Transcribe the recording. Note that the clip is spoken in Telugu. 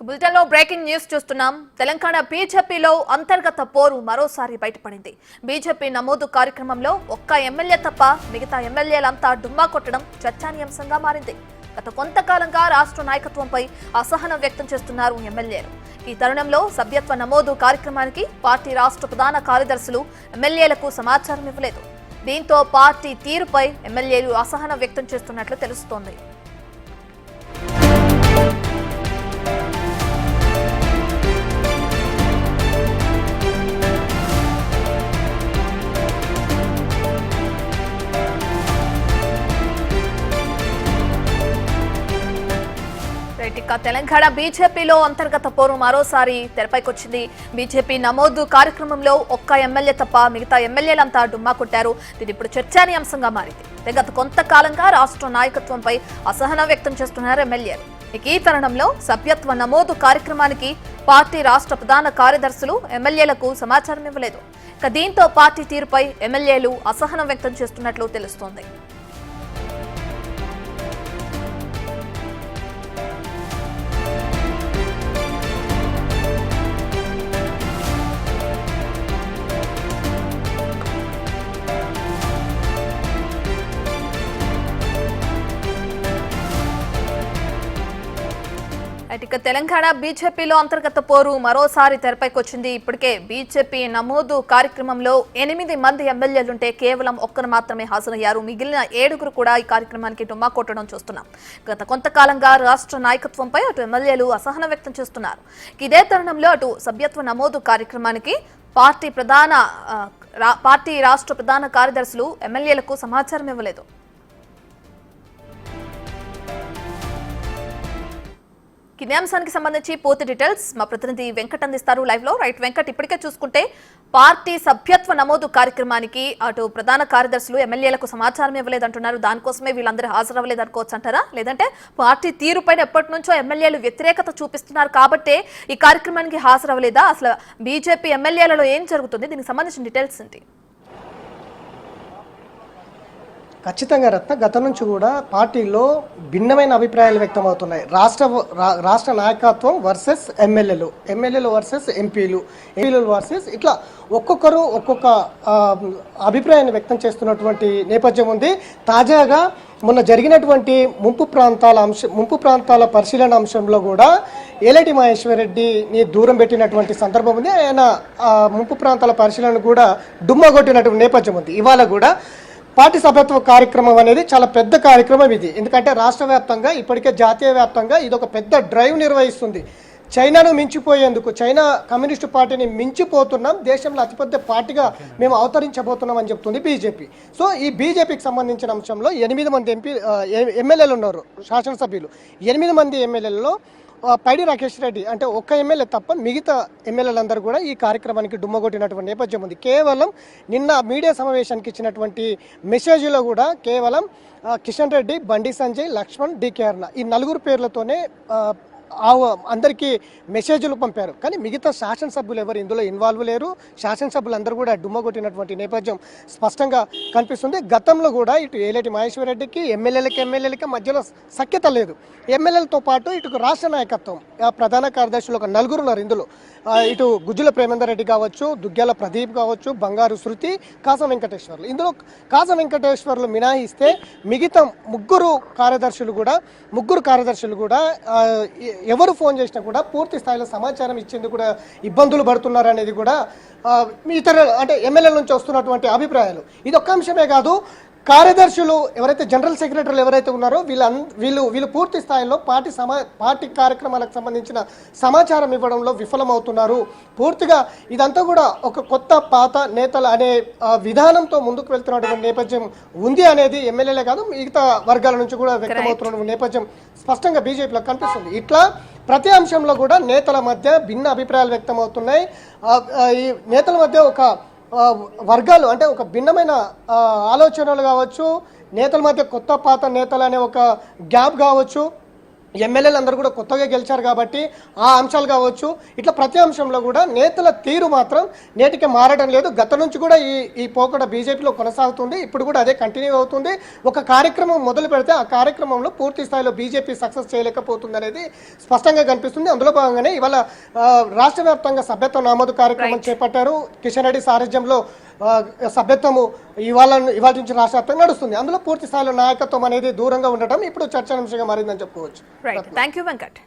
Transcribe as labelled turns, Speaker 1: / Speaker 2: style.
Speaker 1: బులెటిన్లో బ్రేకింగ్ న్యూస్ చూస్తున్నాం. తెలంగాణ బీజేపీలో అంతర్గత పోరు మరోసారి బయటపడింది. బీజేపీ నమోదు కార్యక్రమంలో ఒక్క ఎమ్మెల్యే తప్ప మిగతా ఎమ్మెల్యేలంతా డుమ్మా కొట్టడం చర్చానీయాంశంగా మారింది. గత కొంతకాలంగా రాష్ట్ర నాయకత్వంపై అసహనం వ్యక్తం చేస్తున్నారు ఎమ్మెల్యేలు. ఈ తరుణంలో సభ్యత్వ నమోదు కార్యక్రమానికి పార్టీ రాష్ట్ర ప్రధాన కార్యదర్శులు ఎమ్మెల్యేలకు సమాచారం ఇవ్వలేదు. దీంతో పార్టీ తీరుపై ఎమ్మెల్యేలు అసహనం వ్యక్తం చేస్తున్నట్లు తెలుస్తోంది. తెలంగాణ బీజేపీలో అంతర్గత పోరు మరోసారి తెరపైకొచ్చింది. బీజేపీ నమోదు కార్యక్రమంలో ఒక్క ఎమ్మెల్యే తప్ప మిగతా ఎమ్మెల్యేలంతా డుమ్మా కొట్టారు. ఇది ఇప్పుడు చర్చానీయాంశంగా మారింది. గత కొంతకాలంగా రాష్ట్ర నాయకత్వంపై అసహనం వ్యక్తం చేస్తున్నారు ఎమ్మెల్యేలు. ఈ తరుణంలో సభ్యత్వ నమోదు కార్యక్రమానికి పార్టీ రాష్ట్ర ప్రధాన కార్యదర్శులు ఎమ్మెల్యేలకు సమాచారం ఇవ్వలేదు. దీంతో పార్టీ తీరుపై ఎమ్మెల్యేలు అసహనం వ్యక్తం చేస్తున్నట్లు తెలుస్తోంది. తెలంగాణ బీజేపీలో అంతర్గత పోరు మరోసారి తెరపైకొచ్చింది. ఇప్పటికే బీజేపీ నమోదు కార్యక్రమంలో 8 మంది ఎమ్మెల్యేలుంటే కేవలం ఒక్కరు మాత్రమే హాజరయ్యారు. మిగిలిన 7 కూడా ఈ కార్యక్రమానికి డుమ్మా కొట్టడం చూస్తున్నాం. గత కొంతకాలంగా రాష్ట్ర నాయకత్వంపై అటు ఎమ్మెల్యేలు అసహనం వ్యక్తం చేస్తున్నారు. ఇదే తరుణంలో అటు సభ్యత్వ నమోదు కార్యక్రమానికి పార్టీ రాష్ట్ర ప్రధాన కార్యదర్శులు ఎమ్మెల్యేలకు సమాచారం ఇవ్వలేదు. ఇదే అంశానికి సంబంధించి పూర్తి డీటెయిల్స్ మా ప్రతినిధి వెంకట్ అందిస్తారు లైవ్ లో. రైట్ వెంకట్, ఇప్పటికే చూసుకుంటే పార్టీ సభ్యత్వ నమోదు కార్యక్రమానికి అటు ప్రధాన కార్యదర్శులు ఎమ్మెల్యేలకు సమాచారం ఇవ్వలేదంటున్నారు. దానికోసమే వీళ్ళందరూ హాజరవ్వలేదు అనుకోవచ్చు అంటారా? లేదంటే పార్టీ తీరుపైన ఎప్పటి నుంచో ఎమ్మెల్యేలు వ్యతిరేకత చూపిస్తున్నారు కాబట్టే ఈ కార్యక్రమానికి హాజరవ్వలేదా? అసలు బీజేపీ ఎమ్మెల్యేలలో ఏం జరుగుతుంది? దీనికి సంబంధించిన డీటెయిల్స్ ఏంటి?
Speaker 2: ఖచ్చితంగా రత్న, గత నుంచి కూడా పార్టీలో భిన్నమైన అభిప్రాయాలు వ్యక్తమవుతున్నాయి. రాష్ట్ర నాయకత్వం వర్సెస్ ఎమ్మెల్యేలు వర్సెస్ ఎంపీలు వర్సెస్ ఇట్లా ఒక్కొక్కరు ఒక్కొక్క అభిప్రాయాన్ని వ్యక్తం చేస్తున్నటువంటి నేపథ్యం ఉంది. తాజాగా మొన్న జరిగినటువంటి ముంపు ప్రాంతాల పరిశీలన అంశంలో కూడా ఏలేటి మహేశ్వర్ రెడ్డిని దూరం పెట్టినటువంటి సందర్భం ఉంది. ఆయన ముంపు ప్రాంతాల పరిశీలన కూడా డుమ్మగొట్టినటువంటి నేపథ్యం ఉంది. ఇవాళ కూడా పార్టీ సభ్యత్వ కార్యక్రమం అనేది చాలా పెద్ద కార్యక్రమం ఇది. ఎందుకంటే రాష్ట్ర వ్యాప్తంగా ఇప్పటికే జాతీయ వ్యాప్తంగా ఇది ఒక పెద్ద డ్రైవ్ నిర్వహిస్తుంది. చైనాను మించిపోయేందుకు, చైనా కమ్యూనిస్టు పార్టీని మించిపోతున్నాం, దేశంలో అతిపెద్ద పార్టీగా మేము అవతరించబోతున్నాం అని చెప్తుంది బీజేపీ. సో ఈ బీజేపీకి సంబంధించిన అంశంలో 8 మంది ఎమ్మెల్యేలు ఉన్నారు, శాసనసభ్యులు. 8 మంది ఎమ్మెల్యేలలో పైడి రాకేష్ రెడ్డి అంటే ఒక్క ఎమ్మెల్యే తప్ప మిగతా ఎమ్మెల్యేలందరూ కూడా ఈ కార్యక్రమానికి డుమ్మగొట్టినటువంటి నేపథ్యం ఉంది. కేవలం నిన్న మీడియా సమావేశానికి ఇచ్చినటువంటి మెసేజ్లో కూడా కేవలం కిషన్ రెడ్డి, బండి సంజయ్, లక్ష్మణ్, డికే అరుణ ఈ 4 పేర్లతోనే అందరికీ మెసేజ్లు పంపారు. కానీ మిగతా శాసనసభ్యులు ఎవరు ఇందులో ఇన్వాల్వ్ లేరు. శాసనసభ్యులందరూ కూడా డుమ్మగొట్టినటువంటి నేపథ్యం స్పష్టంగా కనిపిస్తుంది. గతంలో కూడా ఇటు ఏలేటి మహేశ్వర్ రెడ్డికి ఎమ్మెల్యేలకి మధ్యలో సఖ్యత లేదు. ఎమ్మెల్యేలతో పాటు ఇటు రాష్ట్ర నాయకత్వం ప్రధాన కార్యదర్శులు ఒక 4 ఉన్నారు. ఇందులో ఇటు గుజ్జుల ప్రేమేందర్ రెడ్డి కావచ్చు, దుగ్గ్యాల ప్రదీప్ కావచ్చు, బంగారు శృతి, కాసం వెంకటేశ్వర్లు. ఇందులో కాసం వెంకటేశ్వర్లు మినహాయిస్తే మిగతా ముగ్గురు కార్యదర్శులు కూడా ఎవరు ఫోన్ చేసినా కూడా పూర్తి స్థాయిలో సమాచారం ఇచ్చేందుకు కూడా ఇబ్బందులు పడుతున్నారు అనేది కూడా ఇతర అంటే ఎమ్మెల్యేల నుంచి వస్తున్నటువంటి అభిప్రాయాలు. ఇది ఒక్క అంశమే కాదు, కార్యదర్శులు ఎవరైతే జనరల్ సెక్రటరీలు ఎవరైతే ఉన్నారో వీళ్ళు పూర్తి స్థాయిలో పార్టీ కార్యక్రమాలకు సంబంధించిన సమాచారం ఇవ్వడంలో విఫలమవుతున్నారు. పూర్తిగా ఇదంతా కూడా ఒక కొత్త పాత నేతలు అనే విధానంతో ముందుకు వెళ్తున్నటువంటి నేపథ్యం ఉంది అనేది ఎమ్మెల్యేలే కాదు మిగతా వర్గాల నుంచి కూడా వ్యక్తమవుతున్న నేపథ్యం స్పష్టంగా బీజేపీలో కనిపిస్తుంది. ఇట్లా ప్రతి అంశంలో కూడా నేతల మధ్య భిన్న అభిప్రాయాలు వ్యక్తమవుతున్నాయి. ఈ నేతల మధ్య ఒక వర్గాలు అంటే ఒక భిన్నమైన ఆలోచనలు కావచ్చు, నేతల మధ్య కొత్త పాత నేతలు అనే ఒక గ్యాప్ కావచ్చు, ఎమ్మెల్యేలు అందరూ కూడా కొత్తగా గెలిచారు కాబట్టి ఆ అంశాలు కావచ్చు, ఇట్లా ప్రతి అంశంలో కూడా నేతల తీరు మాత్రం నేటికి మారడం లేదు. గత నుంచి కూడా ఈ పోకడ బీజేపీలో కొనసాగుతుంది. ఇప్పుడు కూడా అదే కంటిన్యూ అవుతుంది. ఒక కార్యక్రమం మొదలు పెడితే ఆ కార్యక్రమంలో పూర్తి స్థాయిలో బీజేపీ సక్సెస్ చేయలేకపోతుంది అనేది స్పష్టంగా కనిపిస్తుంది. అందులో భాగంగానే ఇవాళ రాష్ట్ర వ్యాప్తంగా సభ్యత్వ నమోదు కార్యక్రమం చేపట్టారు. కిషన్ రెడ్డి సారథ్యంలో సభ్యత్వము ఇవాళ నుంచి రాష్ట్ర వ్యాప్తంగా నడుస్తుంది. అందులో పూర్తి స్థాయిలో నాయకత్వం అనేది దూరంగా ఉండటం ఇప్పుడు చర్చాంశంగా మారిందని చెప్పుకోవచ్చు.
Speaker 1: Right, thank you Venkat.